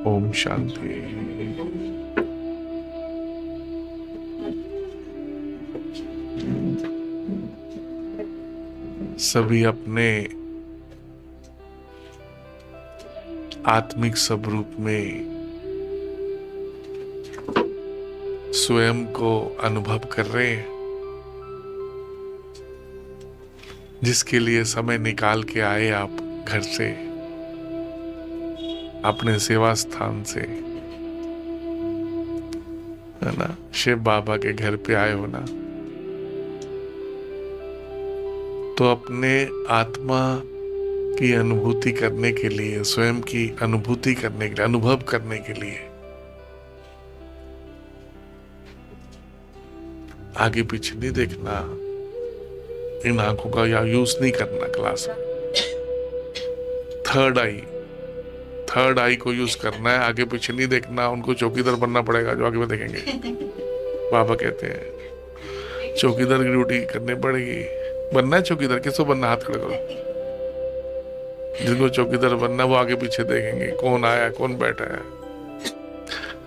ओम शांति। सभी अपने आत्मिक स्वरूप में स्वयं को अनुभव कर रहे हैं, जिसके लिए समय निकाल के आए आप घर से, अपने सेवा स्थान से, है ना, शिव बाबा के घर पे आए हो ना, तो अपने आत्मा की अनुभूति करने के लिए, स्वयं की अनुभूति करने के लिए, अनुभव करने के लिए आगे पीछे नहीं देखना, इन आंखों का या यूज नहीं करना क्लास में। थर्ड आई को यूज करना है, आगे पीछे नहीं देखना। उनको चौकीदार बनना पड़ेगा जो आगे में देखेंगे। बाबा कहते हैं चौकीदार की ड्यूटी करनी पड़ेगी। बनना है चौकीदार, किसको बनना, हाथ खड़े करो। जिनको चौकीदार बनना वो आगे पीछे देखेंगे, कौन आया कौन बैठा है।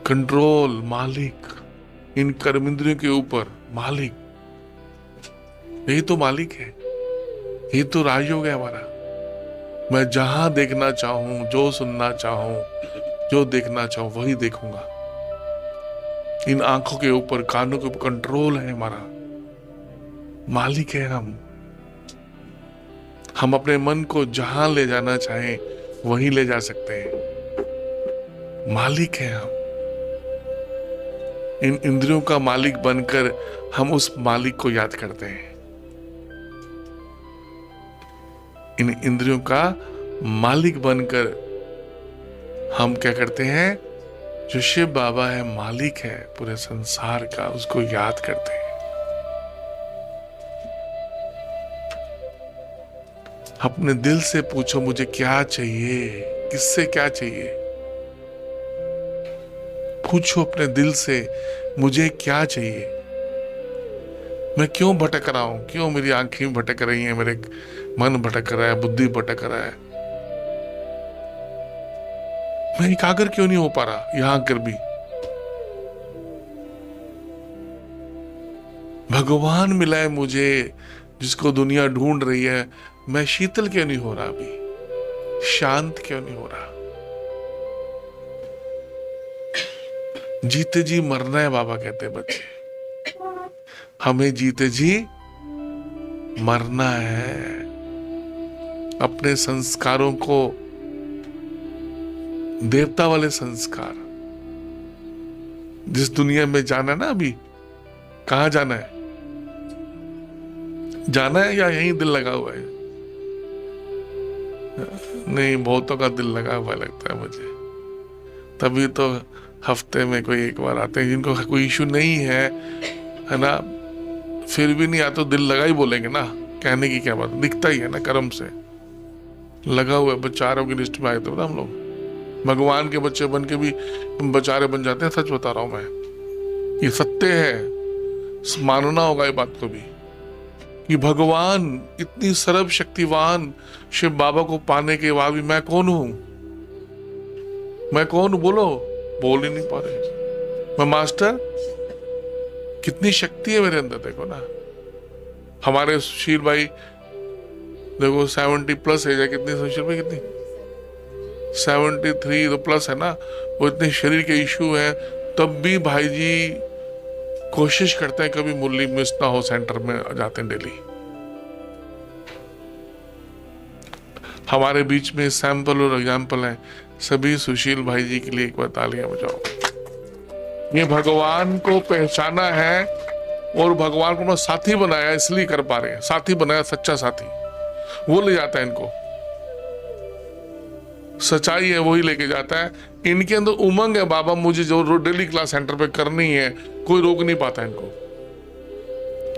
कंट्रोल, मालिक, इन कर्मेंद्रियों के ऊपर मालिक, यही तो मालिक है, यही तो राजयोग है हमारा। मैं जहां देखना चाहूं, जो सुनना चाहूं, जो देखना चाहूं वही देखूंगा। इन आंखों के ऊपर, कानों के ऊपर कंट्रोल है हमारा, मालिक है हम। हम अपने मन को जहां ले जाना चाहें वहीं ले जा सकते हैं, मालिक है हम। इन इंद्रियों का मालिक बनकर हम उस मालिक को याद करते हैं। इन इंद्रियों का मालिक बनकर हम क्या करते हैं, जो शिव बाबा है, मालिक है पूरे संसार का, उसको याद करते हैं। अपने दिल से पूछो मुझे क्या चाहिए, किससे क्या चाहिए। पूछो अपने दिल से मुझे क्या चाहिए, मैं क्यों भटक रहा हूं, क्यों मेरी आंखें भटक रही हैं, मेरे मन भटक रहा है, बुद्धि भटक रहा है, मैं एकाग्र क्यों नहीं हो पा रहा यहां कर भी। भगवान मिला है मुझे, जिसको दुनिया ढूंढ रही है, मैं शीतल क्यों नहीं हो रहा, अभी शांत क्यों नहीं हो रहा। जीते जी मरना है, बाबा कहते हैं बच्चे, हमें जीते जी मरना है। अपने संस्कारों को, देवता वाले संस्कार, जिस दुनिया में जाना ना, अभी कहां जाना है, जाना है या यहीं दिल लगा हुआ है। नहीं, बहुतों का दिल लगा हुआ लगता है मुझे, तभी तो हफ्ते में कोई एक बार आते हैं। जिनको कोई इशू नहीं है ना, फिर भी नहीं आते तो दिल लगा ही बोलेंगे ना, कहने की क्या बात, दिखता ही है ना, कर्म से लगा हुआ है। बेचारों की लिस्ट में आए थे ना हम लोग, भगवान के बच्चे बन के भी बेचारे बन जाते हैं। सच बता रहा हूं मैं, ये सत्य है, मानना होगा ये बात को भी, कि भगवान इतनी सर्वशक्तिवान शिव बाबा को पाने के बाद भी मैं कौन हूं, मैं कौन हूं, बोलो, बोल ही नहीं पा रहे। मैं मास्टर, कितनी शक्ति है मेरे अंदर, देखो ना। हमारे सुशील भाई देखो 70 प्लस है, कितनी सुशील भाई, कितनी 73 तो प्लस है ना। वो इतने शरीर के इशू हैं, तब भी भाई जी कोशिश करते हैं कभी मुरली मिस ना हो, सेंटर में जाते हैं डेली। हमारे बीच में सैंपल और एग्जाम्पल है, सभी सुशील भाई जी के लिए एक बार तालियां बजाओ। ये भगवान को पहचाना है और भगवान को साथी बनाया, इसलिए कर पा रहे हैं। साथी बनाया, सच्चा साथी, वो ले जाता है इनको, सच्चाई है वही लेके जाता है। इनके अंदर उमंग है, बाबा मुझे जो डेली क्लास सेंटर पे करनी है, कोई रोक नहीं पाता इनको।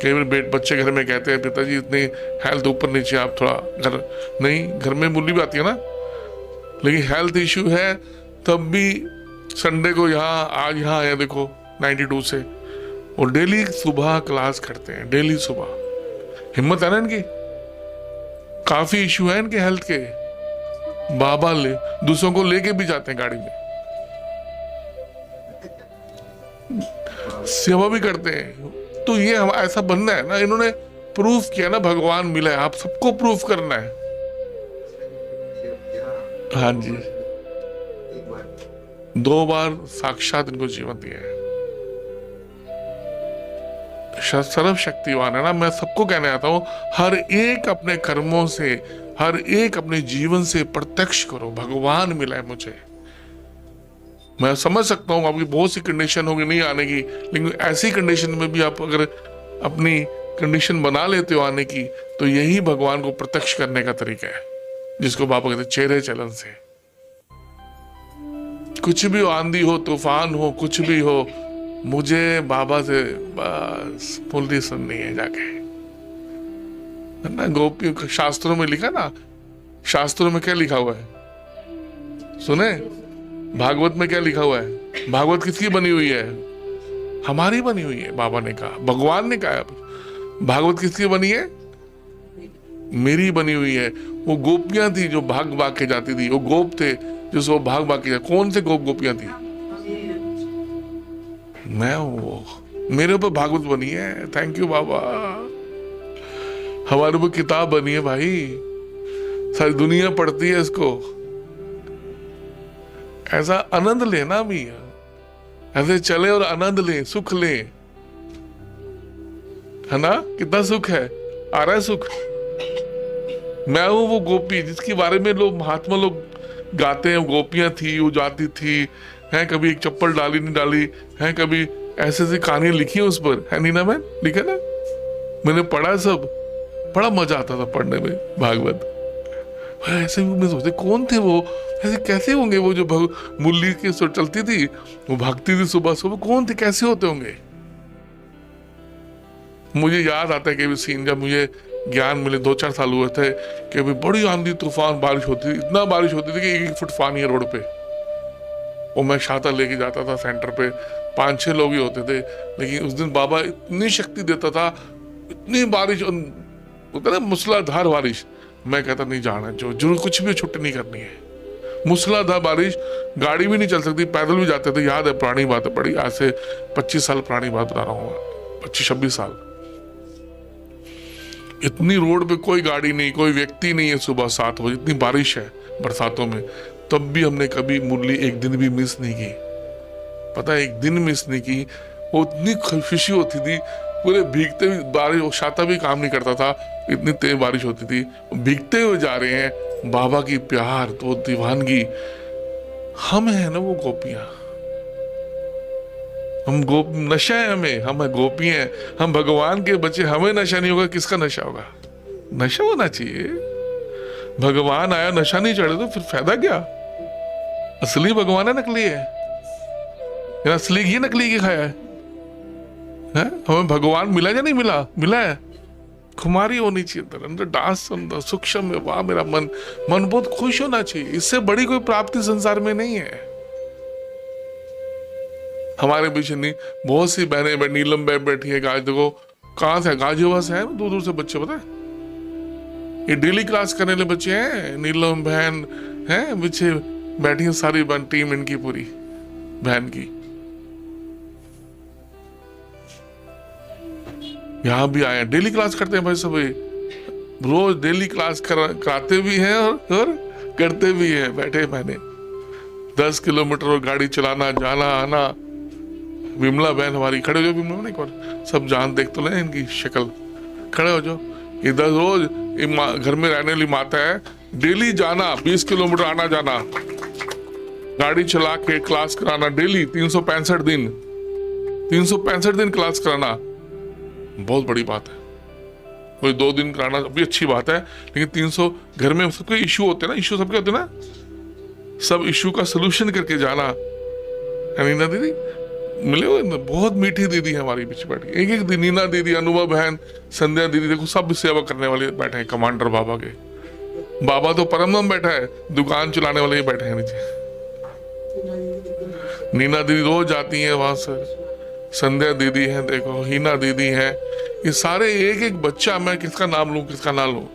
कई बार बच्चे घर में कहते हैं पिताजी इतनी हेल्थ ऊपर नीचे, आप थोड़ा घर, नहीं, घर में मुरली भी आती है ना, लेकिन हेल्थ इश्यू है, तब भी संडे को यहाँ, आज यहाँ आया देखो 92 से, और डेली सुबह क्लास करते हैं, डेली सुबह। हिम्मत है ना इनकी, काफी इश्यू है इनके हेल्थ के। बाबा ले दूसरों को लेके भी जाते हैं गाड़ी में, सेवा भी करते हैं। तो ये हम ऐसा बनना है ना, इन्होंने प्रूफ किया ना, भगवान मिला है, आप सबको प्रूफ करना है। हाँ जी, 2 बार साक्षात इनको जीवन दिया है। सर्वशक्तिवान है ना। मैं सबको कहने आता हूं, हर एक अपने कर्मों से, हर एक अपने जीवन से प्रत्यक्ष करो, भगवान मिला है मुझे। मैं समझ सकता हूं आपकी बहुत सी कंडीशन होगी नहीं आने की, लेकिन ऐसी कंडीशन में भी आप अगर अपनी कंडीशन बना लेते हो आने की, तो यही भगवान को प्रत्यक्ष करने का तरीका है, जिसको बाबा कहते हैं चेहरे चलन से। कुछ भी हो, आंधी हो, तूफान हो, कुछ भी हो, मुझे बाबा से बस पुल्ली सुननी है जाके, है ना। गोपियों शास्त्रों में लिखा ना, शास्त्रों में क्या लिखा हुआ है सुने? भागवत में क्या लिखा हुआ है? भागवत किसकी बनी हुई है? हमारी बनी हुई है। बाबा ने कहा, भगवान ने कहा, भागवत किसकी बनी है? मेरी बनी हुई है। वो गोपियां थी जो भाग भाग के जाती थी, वो गोप थे जो सो भाग भाग के जाते। कौन से गोपियां थी? मैं वो, मेरे ऊपर भागवत बनी है। थैंक यू बाबा, हमारे ऊपर किताब बनी है भाई, सारी दुनिया पढ़ती है इसको। ऐसा आनंद लेना भी, ऐसे चले और आनंद ले, सुख ले, है ना। कितना सुख है, आ रहा है सुख। मैं हूं वो गोपी जिसके बारे में लोग, महात्मा लोग गाते हैं। गोपियां थी, वो जाती थी, है कभी एक चप्पल डाली नहीं डाली, है कभी ऐसे ऐसी कहानियां लिखी है उस पर, है नीना मैन, लिखा ना, मैंने पढ़ा सब। बड़ा मजा आता था पढ़ने में भागवत। ऐसे मैं सोचते कौन थे वो, ऐसे कैसे होंगे वो जो मुरली की सुर चलती थी, वो भागती थी सुबह सुबह, कौन थे, कैसे होते होंगे। मुझे याद आता है कि भी सीन, जब मुझे ज्ञान मिले 2-4 साल हुए थे, कि भी बड़ी आंधी तूफान बारिश होती थी, इतना बारिश होती थी कि 1-1 फुट पानी है रोड पे। और मैं छाता लेके जाता था सेंटर पे, 5-6 लोग ही होते थे, लेकिन उस दिन बाबा इतनी शक्ति देता था, इतनी बारिश होता ना, मूसलाधार बारिश। मैं कहता नहीं जाना, जो जरूर कुछ भी छुट्टी नहीं करनी है। मूसलाधार बारिश, गाड़ी भी नहीं चल सकती, पैदल भी जाते थे। याद है, पुरानी बात है, बड़ी आज से 25 साल पुरानी बात बता रहा हूँ, 25-26 साल। इतनी रोड पे कोई गाड़ी नहीं, कोई व्यक्ति नहीं है, सुबह 7 बजे, इतनी बारिश है बरसातों में, तब भी हमने कभी मुरली एक दिन भी मिस नहीं की। पता है, एक दिन मिस नहीं की। वो इतनी खुशी होती थी, पूरे भीगते हुए, बारिश, छाता भी काम नहीं करता था, इतनी तेज बारिश होती थी, भीगते हुए जा रहे हैं। बाबा की प्यार, तो दीवानगी, हम है ना वो गोपियां, हम गोप, नशा है हमें, हम है गोपी हैं, हम भगवान के बच्चे। हमें नशा नहीं होगा, किसका नशा होगा? नशा होना चाहिए। भगवान आया, नशा नहीं चढ़े तो फिर फायदा क्या? असली भगवान है, नकली है? असली घी नकली घी खाया है? हमें भगवान मिला या नहीं मिला? मिला है। खुमारी होनी चाहिए अंदर, डांस अंदर, सूक्ष्म में, वाह मेरा मन बहुत खुश होना चाहिए। इससे बड़ी कोई प्राप्ति संसार में नहीं है। हमारे पीछे नहीं, बहुत सी बहनें नीलम बहन बैठी है, आज देखो कहां से, गाजियाबाद से है, दूर दूर से बच्चे, पता है, ये डेली क्लास करने वाले बच्चे हैं। नीलम बहन है, पीछे बैठी है, सारी बहन टीम इनकी पूरी बहन की। यहां भी आए, डेली क्लास करते हैं भाई सभी, रोज डेली क्लास कराते भी हैं और करते भी हैं। बैठे बहने 10 किलोमीटर और गाड़ी चलाना, जाना आना। विमला बहन हमारी, खड़े हो जाओ, विमला नहीं, कौन सब जान देख तो ले इनकी शक्ल, खड़े हो जाओ। इधर रोज घर में रहने वाली माता है, डेली जाना, 20 किलोमीटर आना जाना, गाड़ी चला के क्लास कराना डेली, 365 दिन, 365 दिन क्लास कराना, बहुत बड़ी बात है। कोई 2 दिन कराना भी अच्छी बात है, लेकिन 300, घर में सबके इश्यू होते हैं ना, इश्यू सबके होते हैं ना, सब इश्यू का सोल्यूशन करके जाना। नीना दीदी मिले हुए, बहुत मीठी दीदी है हमारी पीछे बैठी, एक दिन नीना दीदी, अनुभव बहन, संध्या दीदी, देखो सब सेवा करने वाले बैठे हैं, कमांडर बाबा के। बाबा तो परम बैठा है, दुकान चलाने वाले ही बैठे हैं नीचे। नीना दीदी रोज आती है वहां से, संध्या दीदी है, देखो हीना दीदी है, ये सारे एक एक बच्चा। मैं किसका नाम लूं, किसका ना लूं?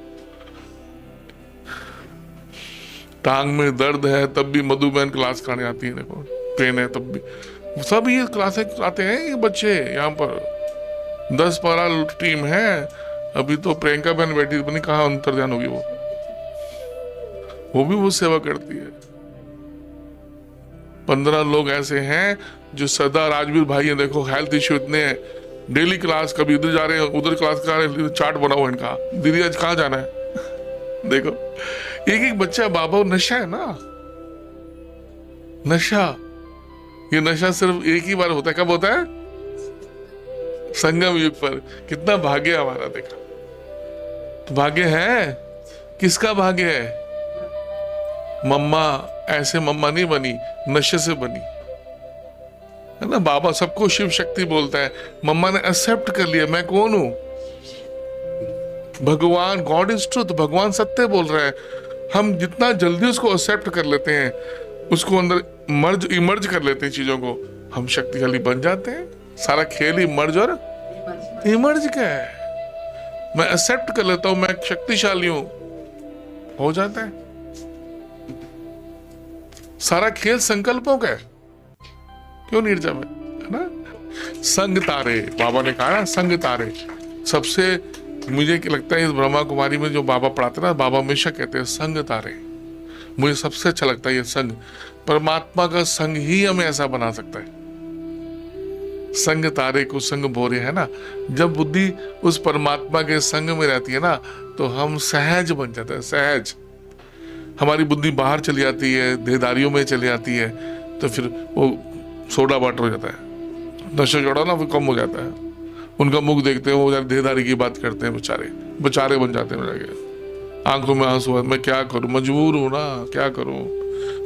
टांग में दर्द है तब भी मधुबहन क्लास कराने आती है, देखो पेन है तब भी। सब ये क्लासेस आते हैं ये बच्चे यहाँ पर, 10-12 टीम है। अभी तो प्रियंका बहन बैठी, पता नहीं कहाँ अंतर ध्यान होगी वो भी वो सेवा करती है। 15 लोग ऐसे हैं जो सदा, राजवीर भाई है देखो, हेल्थ इश्यू इतने हैं, डेली क्लास, कभी इधर जा रहे हैं उधर क्लास कर रहे हैं, चार्ट बनाओ इनका, दीदी आज कहाँ जाना है देखो। एक एक बच्चा, बाबा नशा है ना, नशा, ये नशा सिर्फ एक ही बार होता है। कब होता है? संगम युग पर। कितना भाग्य हमारा, देखा तो भाग्य है। किसका भाग्य है? मम्मा ऐसे मम्मा नहीं बनी, नशे से बनी है ना। बाबा सबको शिव शक्ति बोलता है, मम्मा ने एक्सेप्ट कर लिया मैं कौन हूं, भगवान, गॉड इज ट्रूथ, भगवान सत्य बोल रहा है। हम जितना जल्दी उसको एक्सेप्ट कर लेते हैं, उसको अंदर इमर्ज कर लेते हैं चीजों को, हम शक्तिशाली बन जाते हैं। सारा खेल ही मर्ज और इमर्ज का है। मैं एक्सेप्ट कर लेता हूं मैं शक्तिशाली हूं, हो जाता है। सारा खेल संकल्पों का है, क्यों निर्जम है ना। संग तारे, बाबा ने कहा ना, संग तारे। सबसे मुझे लगता है इस ब्रह्मा कुमारी में जो बाबा पढ़ाते ना, बाबा हमेशा कहते हैं संग तारे। मुझे सबसे अच्छा लगता है ये संग, परमात्मा का संग ही हमें ऐसा बना सकता है। संग तारे को संग भोरे, है ना। जब बुद्धि उस परमात्मा के संग में रहती है ना, तो हम सहज बन जाते हैं, सहज। हमारी बुद्धि बाहर चली जाती है, देहदारियों में चली जाती है, तो फिर वो सोडा वाटर हो जाता है, नशा चढ़ा ना, फिर कम हो जाता है। उनका मुख देखते हैं, वो देहदारी की बात करते हैं, बेचारे बन जाते हैं जाके, आंखों में आंसू है, मैं क्या करूं, मजबूर हूं ना, क्या करूं,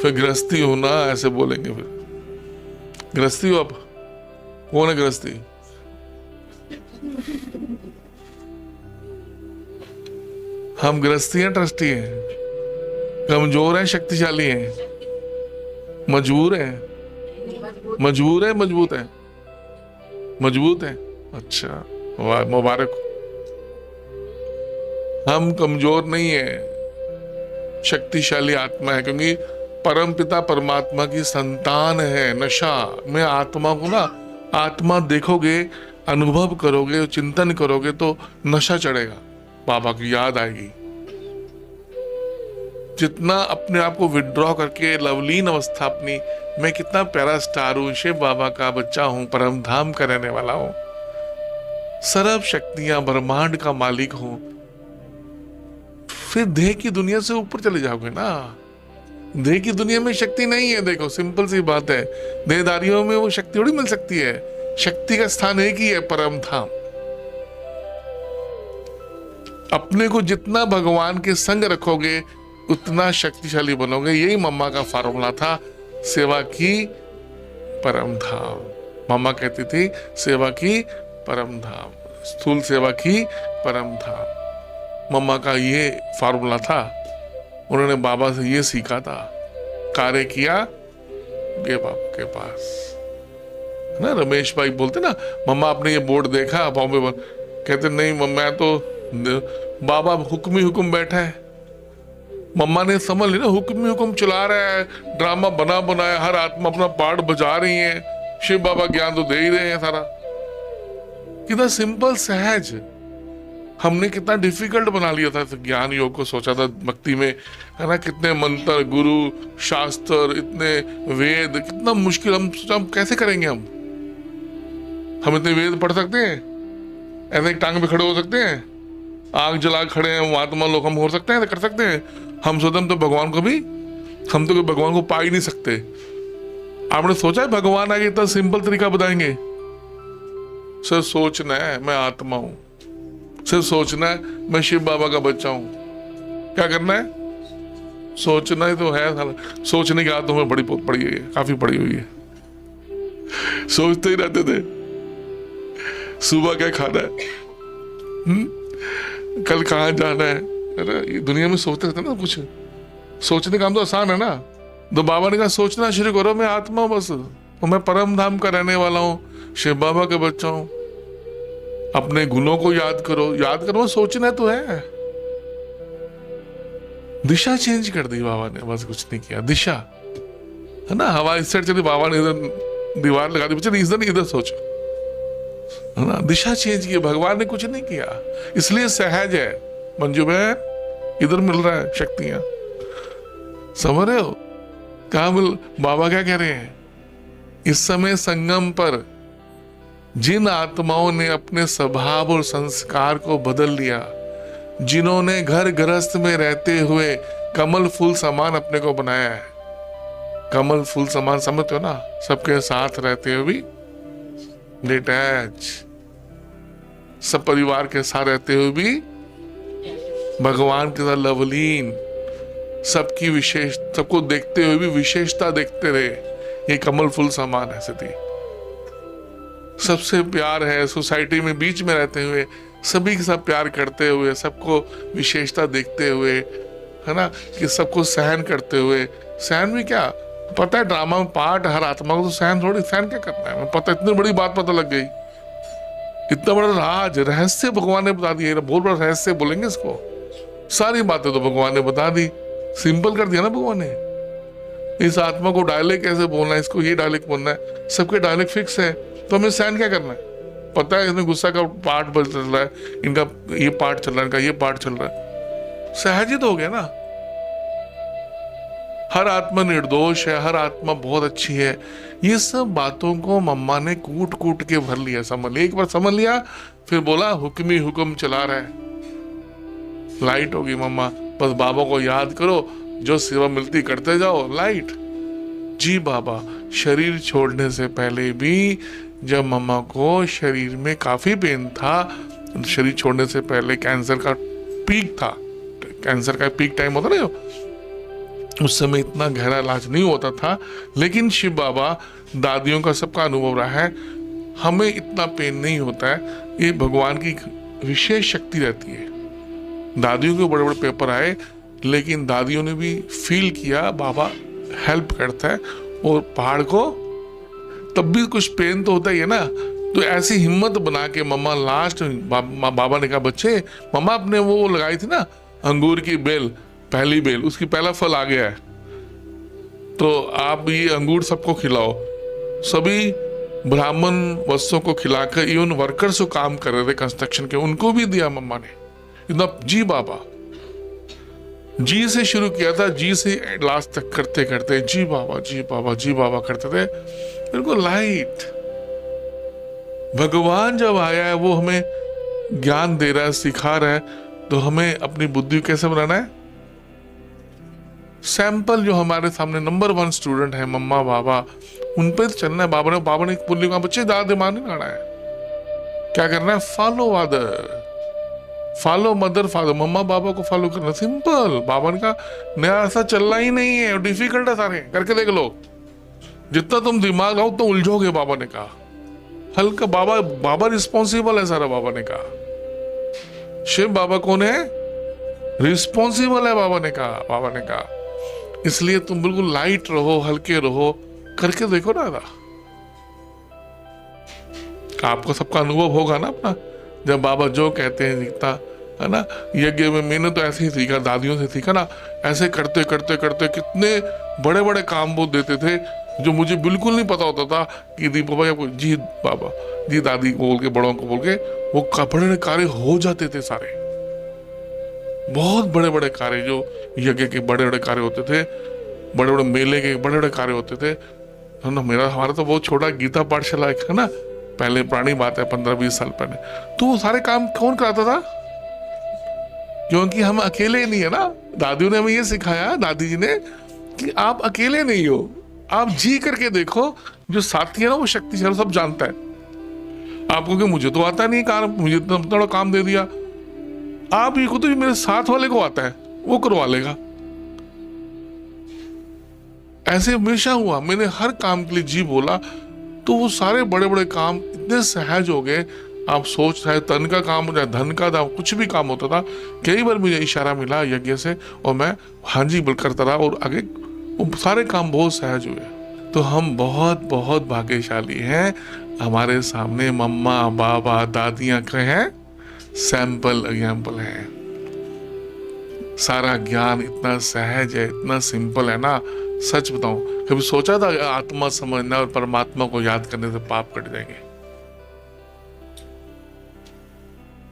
फिर गृहस्थी हूं ना, ऐसे बोलेंगे। फिर गृहस्थी हो आप, कौन है गृहस्थी? हम गृहस्थी हैं, ट्रस्टी हैं, कमजोर हैं, शक्तिशाली हैं, मजबूर हैं, मजबूर है, मजबूत है, मजबूत है। अच्छा, वाह, मुबारक। हम कमजोर नहीं है, शक्तिशाली आत्मा है, क्योंकि परमपिता परमात्मा की संतान है। नशा में आत्मा को ना, आत्मा देखोगे, अनुभव करोगे, चिंतन करोगे तो नशा चढ़ेगा, बाबा की याद आएगी। जितना अपने आप को विड्रॉ करके लवलीन अवस्था अपनी, मैं कितना प्यारा स्टार हूं, शिव बाबा का बच्चा हूं, परम धाम का रहने वाला हूं, सर्व शक्तियां, ब्रह्मांड का मालिक हूं, फिर देह की दुनिया से ऊपर चले जाओगे ना। देह की दुनिया में शक्ति नहीं है, देखो सिंपल सी बात है। देहदारियों में वो शक्ति थोड़ी मिल सकती है। शक्ति का स्थान एक ही है, परम धाम। अपने को जितना भगवान के संग रखोगे उतना शक्तिशाली बनोगे। यही मम्मा का फार्मूला था, सेवा की परम धाम। मम्मा कहती थी सेवा की परम धाम, स्थूल सेवा की परम धाम। मम्मा का ये फार्मूला था, उन्होंने बाबा से ये सीखा था। कार्य किया गए बाबा के पास, ना। रमेश भाई बोलते ना, मम्मा आपने ये बोर्ड देखा बॉम्बे पर, कहते नहीं मम्मा, तो बाबा हुक्म ही हुक्म बैठा है। मम्मा ने समझ ली ना, हुक्म ही हुक्म चला रहा है, ड्रामा बना बनाया, हर आत्मा अपना पार्ट बजा रही है, शिव बाबा ज्ञान तो दे ही रहे हैं सारा। कितना सिंपल, सहज। हमने कितना डिफिकल्ट बना लिया था ज्ञान योग को, सोचा था भक्ति में, है ना, कितने मंत्र, गुरु, शास्त्र, इतने वेद, कितना मुश्किल। हम सोचा हम कैसे करेंगे, हम इतने वेद पढ़ सकते हैं, ऐसे एक टांग पे खड़े हो सकते हैं, आग जला खड़े हैं महात्मा लोग, हम हो सकते हैं, कर सकते हैं। हम सोचते हम तो भगवान को भी, हम तो भगवान को पा ही नहीं सकते। आपने सोचा है भगवान आगे इतना सिंपल तरीका बताएंगे? सिर्फ सोचना है मैं आत्मा हूं, सिर्फ सोचना है मैं शिव बाबा का बच्चा हूं। क्या करना है? सोचना ही तो है। सोचने की आदत हमें बड़ी पड़ी है, काफी पड़ी हुई है। सोचते ही रहते थे सुबह क्या खाना है, कल कहाँ जाना है। अरे दुनिया में सोचते रहते ना, कुछ सोचने का काम तो आसान है ना। तो बाबा ने कहा सोचना शुरू करो, मैं आत्मा हूं बस, तो मैं परम धाम का रहने वाला हूँ, शिव बाबा का बच्चा हूँ। अपने गुणों को याद करो, याद करो, सोचना तो है। दिशा चेंज कर दी बाबा ने, बस कुछ नहीं किया। दिशा है ना, हवा इस साइड चली, बाबा ने इधर दीवार लगा दी, बच्चे रीजन इधर सोचो, है ना, दिशा चेंज की, भगवान ने कुछ नहीं किया, इसलिए सहज है। मंजू बहन इधर मिल रहा है शक्तियां, समझ रहे हो? कहा बाबा क्या कह रहे हैं, इस समय संगम पर जिन आत्माओं ने अपने स्वभाव और संस्कार को बदल लिया, जिन्होंने घर गृहस्थ में रहते हुए कमल फूल समान अपने को बनाया है, कमल फूल समान समझते हो ना, सबके साथ रहते हुए भी डिटैच, सब परिवार के साथ रहते हुए भी भगवान के साथ लवलीन, सबकी विशेष, सबको देखते हुए भी विशेषता देखते रहे, ये कमल फूल समान है स्थिति। सबसे प्यार है, सोसाइटी में बीच में रहते हुए सभी के साथ प्यार करते हुए, सबको विशेषता देखते हुए, है ना, कि सबको सहन करते हुए। सहन भी क्या, पता है ड्रामा में पार्ट, हर आत्मा को तो सहन थोड़ी, सहन क्या करना है, पता, इतनी बड़ी बात पता लग गई, इतना बड़ा राज रहस्य भगवान ने बता दिया, बहुत बड़ा रहस्य बोलेंगे इसको, सारी बातें तो भगवान ने बता दी, सिंपल कर दिया ना भगवान ने। इस आत्मा को डायलेक्ट कैसे बोलना है, इसको ये डायलेक्ट बोलना है, सबके डायलेक्ट फिक्स है, तो हमें सहन क्या करना है, पता है इसमें गुस्सा का पार्ट चल रहा है, इनका ये पार्ट चल रहा है, इनका ये पार्ट चल रहा है, सहज ही तो हो गया ना। हर आत्मा निर्दोष है, हर आत्मा बहुत अच्छी है, ये सब बातों को मम्मा ने कूट कूट के भर लिया, समझ लिया, एक बार समझ लिया, फिर बोला हुक्म ही हुक्म चला रहा है, लाइट होगी मम्मा, बस बाबा को याद करो, जो सेवा मिलती करते जाओ, लाइट। जी बाबा, शरीर छोड़ने से पहले भी जब मम्मा को शरीर में काफी पेन था, शरीर छोड़ने से पहले कैंसर का पीक था, कैंसर का पीक टाइम होता ना, उस समय इतना गहरा इलाज नहीं होता था, लेकिन शिव बाबा, दादियों का सबका अनुभव रहा है, हमें इतना पेन नहीं होता है, ये भगवान की विशेष शक्ति रहती है। दादियों के बड़े बड़े पेपर आए, लेकिन दादियों ने भी फील किया बाबा हेल्प करता है, और पहाड़ को तब भी कुछ पेन तो होता ही है ना, तो ऐसी हिम्मत बना के मम्मा लास्ट बाबा ने कहा, बच्चे मम्मा आपने वो लगाई थी ना अंगूर की बेल, पहली बेल, उसकी पहला फल आ गया है, तो आप ये अंगूर सबको खिलाओ। सभी ब्राह्मण वत्सों को खिलाकर, इवन वर्कर्स जो काम कर रहे थे कंस्ट्रक्शन के, उनको भी दिया मम्मा ने। इतना जी बाबा, जी से शुरू किया था, जी से लास्ट तक करते करते जी बाबा जी बाबा जी बाबा करते थे, बिल्कुल लाइट। भगवान जब आया है, वो हमें ज्ञान दे रहा है, सिखा रहा है, तो हमें अपनी बुद्धि कैसे बनाना है, सैंपल जो हमारे सामने नंबर 1 स्टूडेंट है मम्मा बाबा, उन पर चलना है। बाबा ने बोलने का, बच्चे ज्यादा दिमाग नहीं लगाना है, क्या करना है, follow father, follow mother father, मम्मा बाबा को फॉलो करना, सिंपल। बाबा ने कहा नया ऐसा चलना ही नहीं है, डिफिकल्ट है, सारे करके देख लो, जितना तुम दिमाग लाओ तो उलझोगे। बाबा ने कहा हल्का, बाबा रिस्पॉन्सिबल है सारा। बाबा ने कहा शिव बाबा कौन है, रिस्पॉन्सिबल है। बाबा ने कहा इसलिए तुम बिल्कुल लाइट रहो, हल्के रहो, करके देखो ना। आपको सबका अनुभव होगा ना अपना, जब बाबा जो कहते हैं दिखता है ना। यज्ञ में मैंने तो ऐसे ही सीखा, दादियों से सीखा ना, ऐसे करते करते करते कितने बड़े बड़े काम वो देते थे जो मुझे बिल्कुल नहीं पता होता था कि दी बाबा या जी बाबा जी दादी को बोल के, बड़ों को बोल के, वो बड़े बड़े कार्य हो जाते थे सारे, बहुत बड़े बड़े कार्य जो यज्ञ के बड़े बड़े कार्य होते थे, बड़े बड़े मेले के बड़े बड़े कार्य होते थे, है ना। हमारा तो बहुत छोटा गीता पाठशाला है ना, पहले पुरानी बात है 15-20 साल पहले, तो वो सारे काम कौन कराता था, क्योंकि हम अकेले नहीं है ना। दादियों ने हमें ये सिखाया, दादी जी ने, कि आप अकेले नहीं हो, आप जी करके देखो, जो साथी है ना वो शक्तिशाली, सब जानता है आपको, कि मुझे तो आता नहीं काम, मुझे इतना बड़ा काम दे दिया, आप ये खुद, मेरे साथ वाले को आता है वो करवा लेगा। ऐसे हमेशा हुआ, मैंने हर काम के लिए जी बोला, तो वो सारे बड़े बड़े काम इतने सहज हो गए। आप सोच रहे, तन का काम हो, धन का दाम, कुछ भी काम होता था, कई बार मुझे इशारा मिला यज्ञ से, और मैं हाँ जी बोल करता रहा, और आगे वो सारे काम बहुत सहज हुए। तो हम बहुत बहुत भाग्यशाली हैं, हमारे सामने मम्मा बाबा दादियां कहे हैं, सैंपल एग्जाम्पल है। सारा ज्ञान इतना सहज है, इतना सिंपल है ना, सच बताऊं, कभी सोचा था आत्मा समझना और परमात्मा को याद करने से पाप कट जाएंगे?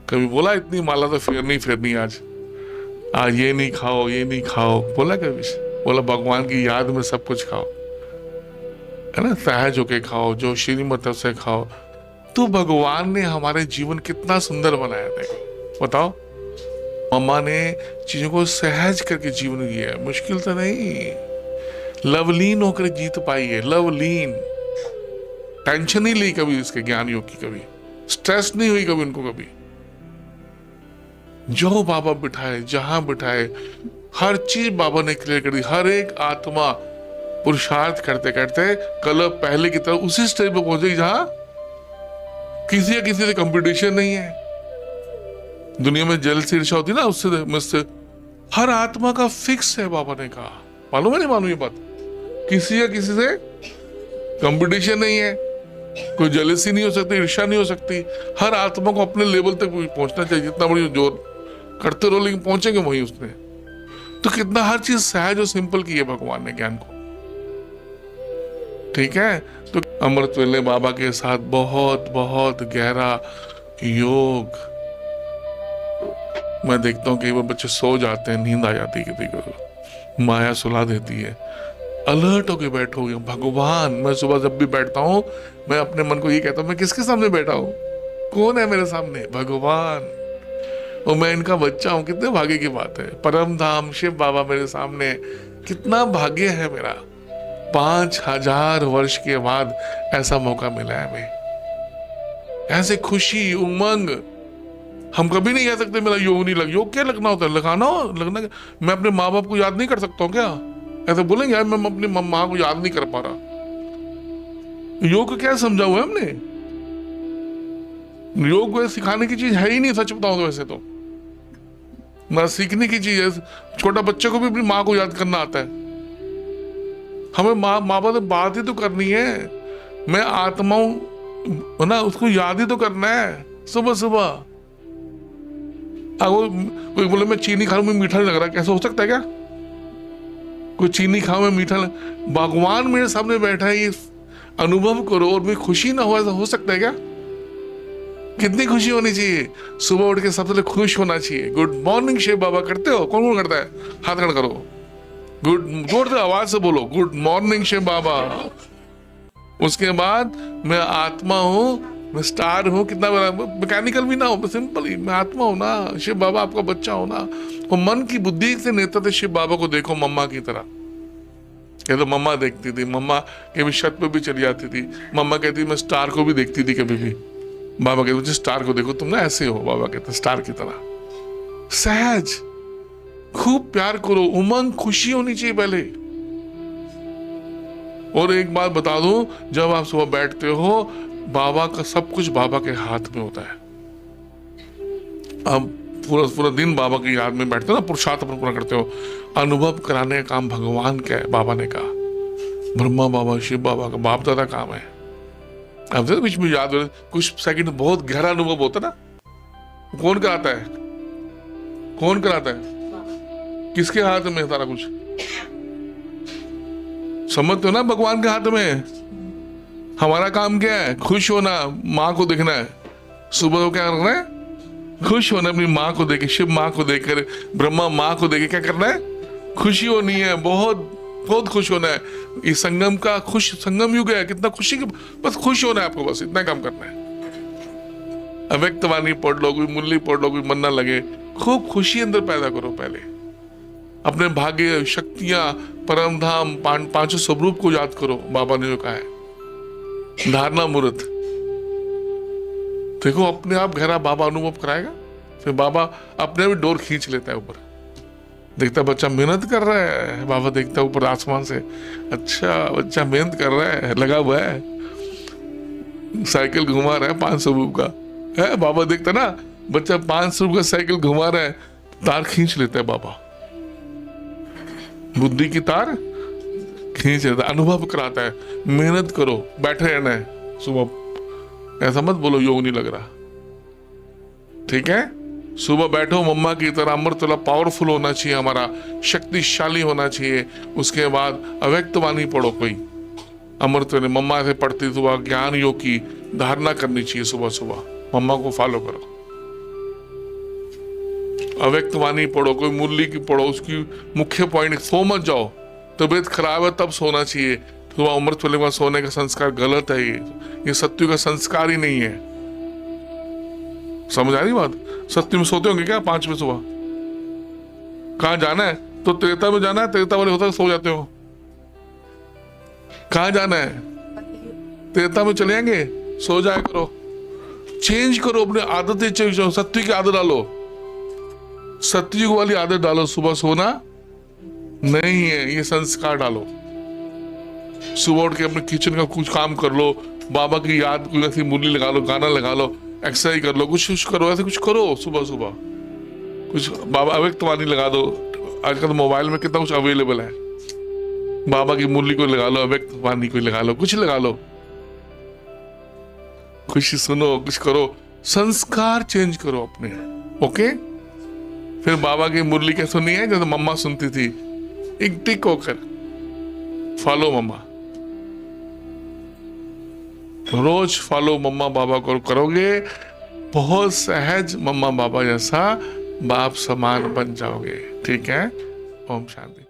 कभी बोला इतनी माला तो फेरनी आज ये नहीं खाओ, ये नहीं खाओ, बोला कभी? बोला भगवान की याद में सब कुछ खाओ, है ना, सहज होके खाओ, जो श्रीमत से खाओ। तो भगवान ने हमारे जीवन कितना सुंदर बनाया, देखो बताओ। मम्मा ने चीजों को सहज करके जीवन दिया है, मुश्किल तो नहीं। लवलीन होकर जीत पाई है, लवलीन। टेंशन नहीं ली कभी इसके ज्ञान योग की, कभी स्ट्रेस नहीं हुई कभी उनको, कभी जो बाबा बिठाए, जहां बिठाए, हर चीज बाबा ने क्लियर कर दी। हर एक आत्मा पुरुषार्थ करते करते कल पहले की तरह उसी स्टेज पे पहुंचेगी जहां किसी या किसी से कंपटीशन नहीं है। दुनिया में जल से ईर्ष्या होती ना, उससे मुझसे हर आत्मा का फिक्स है, बाबा ने कहा। मालूम है नहीं मालूम ये बात? किसी या किसी से कंपटीशन नहीं है, कोई जेलसी नहीं हो सकती, ईर्ष्या नहीं हो सकती। हर आत्मा को अपने लेवल तक पहुंचना चाहिए, जितना बड़ी जोर करते रहो लेकिन पहुंचेंगे वहीं उसने। तो कितना हर चीज सहज और सिंपल की है भगवान ने ज्ञान को, ठीक है। तो अमृत वेले बाबा के साथ बहुत बहुत गहरा योग। मैं देखता हूँ कई बार बच्चे सो जाते हैं, नींद आ जाती है किसी को, माया सुला देती है। अलर्ट होके बैठोगे भगवान। मैं सुबह जब भी बैठता हूँ मैं अपने मन को ये कहता हूँ, मैं किसके सामने बैठा हूँ? कौन है मेरे सामने? भगवान। और मैं इनका बच्चा हूँ, कितने भाग्य की बात है। परम धाम शिव बाबा मेरे सामने, कितना भाग्य है मेरा। 5000 वर्ष के बाद ऐसा मौका मिला है हमें। ऐसे खुशी, उमंग हम कभी नहीं कह सकते मेरा योग नहीं लग। योग क्या लगना होता है? लगाना हो, लगना। मैं अपने माँ बाप को याद नहीं कर सकता हूँ क्या? ऐसा बोलेंगे यार मैं अपनी माँ को याद नहीं कर पा रहा। योग को क्या समझा हुआ है हमने? योग को सिखाने की चीज है ही नहीं, सच बताऊं तो। वैसे तो ना सीखने की चीज है। छोटा बच्चे को भी अपनी माँ को याद करना आता है। हमें माँ बाप से बात ही तो करनी है। मैं आत्मा हूं ना, उसको याद ही तो करना है सुबह सुबह। कोई बोले मैं चीनी खा रहा हूं, मीठा नहीं लग रहा, कैसे हो सकता है क्या? कोई चीनी खाओ में मीठा भगवान मेरे सामने बैठा है, ये अनुभव करो और भी खुशी ना हो, ऐसा हो सकता है क्या? कितनी खुशी होनी चाहिए। सुबह उठ के सबसे पहले खुश होना चाहिए। गुड मॉर्निंग शिव बाबा करते हो? कौन कौन करता है? हाथ खड़ा करो, गुड, जोर से आवाज से बोलो, गुड मॉर्निंग शिव बाबा। उसके बाद मैं आत्मा हूं, मैं स्टार हूं। कितना मैकेनिकल भी ना हो, सिंपल ही मैं आत्मा हूं ना, शिव बाबा आपका बच्चा हो ना। और मन की बुद्धि से नेता थे शिव बाबा को देखो मम्मा की तरह। ये तो मम्मा देखती थी, मम्मा कभी छत पे भी चली जाती थी। मम्मा कहती मैं स्टार को भी देखती थी कभी भी। बाबा कहते मुझे स्टार को देखो, तुम ना ऐसे हो। बाबा कहते स्टार की तरह सहज, खूब प्यार करो, उमंग, खुशी होनी चाहिए पहले। और एक बात बता दूं, जब आप सुबह बैठते हो, बाबा का सब कुछ बाबा के हाथ में होता है। अब पूरा दिन बाबा की याद में बैठते हो ना, पुरुषार्थ अपन पूरा करते हो। अनुभव कराने का काम भगवान का है, बाबा ने कहा। ब्रह्मा बाबा, शिव बाबा का बाप दादा काम है। अब तो बीच में याद हो, कुछ सेकंड बहुत गहरा अनुभव होता है ना। कौन कराता है? कौन कराता है? किसके हाथ में है सारा कुछ? समझते हो ना, भगवान के हाथ में। हमारा काम क्या है? खुश होना, माँ को देखना है। सुबह को क्या करना है? खुश होना, अपनी माँ को देखे, शिव माँ को देखकर, ब्रह्मा माँ को देखे क्या करना है? खुशी होनी है, बहुत बहुत खुश होना है। इस संगम का संगम युग है, कितना खुशी की, बस खुश होना है आपको, बस इतना काम करना है। अव्यक्त वाणी पढ़ लो, कोई मुरली पढ़ लो, कोई मन ना लगे, खूब खुशी अंदर पैदा करो। पहले अपने भाग्य, शक्तियां, परम धाम, पांचों स्वरूप को याद करो। बाबा ने जो कहा है, धारणा मुहूर्त देखो, अपने आप गहरा बाबा अनुभव कराएगा। फिर बाबा अपने भी डोर खींच लेता है ऊपर। देखता बच्चा मेहनत कर रहा है, बाबा देखता है ऊपर आसमान से, अच्छा बच्चा मेहनत कर रहा है, लगा हुआ है, साइकिल घुमा रहा है 500 रुपये का है। बाबा देखता ना, बच्चा 500 रुपये का साइकिल घुमा रहा है, तार खींच लेता है बाबा, बुद्धि की तार खींच लेता है, अनुभव कराता है। मेहनत करो, बैठे रहना है सुबह। ऐसा मत बोलो योग नहीं लग रहा, ठीक है? सुबह बैठो मम्मा की तरह, अमृत वाला पावरफुल होना चाहिए, हमारा शक्तिशाली होना चाहिए। उसके बाद अव्यक्त वाणी पढ़ो कोई, अमृत वाली मम्मा से पढ़ती सुबह, ज्ञान योग की धारणा करनी चाहिए सुबह सुबह, मम्मा को फॉलो करो। अव्यक्त वाणी पढ़ो, कोई मुरली की पढ़ो, उसकी मुख्य पॉइंट, सो मत जाओ, तबीयत खराब है तब सोना चाहिए, तो अमृत वाले के बाद सोने का संस्कार गलत है। ये सत्य का संस्कार ही नहीं है। समझ आ रही बात? सत्य में सोते होंगे क्या 5 बजे सुबह? कहाँ जाना है तो त्रेता में जाना है, त्रेता वाले होता है सो जाते हो। कहाँ जाना है? त्रेता में चले जाएंगे, सो जाया करो। चेंज करो अपनी आदतें, चेंज करो, सत्य की आदत डालो, सत्युग वाली आदत डालो। सुबह सोना नहीं है, ये संस्कार डालो। सुबह उठ के अपने किचन का कुछ काम कर लो, बाबा की याद, कोई ऐसी मुरली लगा लो, गाना लगा लो, एक्सरसाइज कर लो, कुछ करो, ऐसे कुछ करो सुबह सुबह। कुछ बाबा अव्यक्त वाणी लगा दो, आजकल तो मोबाइल में कितना कुछ अवेलेबल है। बाबा की मुरली को लगा लो, अव्यक्त वाणी को लगा लो, कुछ लगा लो, कुछ सुनो, कुछ करो, संस्कार चेंज करो अपने। ओके, फिर बाबा की मुरली क्या सुनी है जैसे मम्मा सुनती थी, एक टिक होकर फॉलो मम्मा, रोज फॉलो मम्मा बाबा को करोगे, बहुत सहज मम्मा बाबा जैसा बाप समान बन जाओगे। ठीक है? ओम शांति।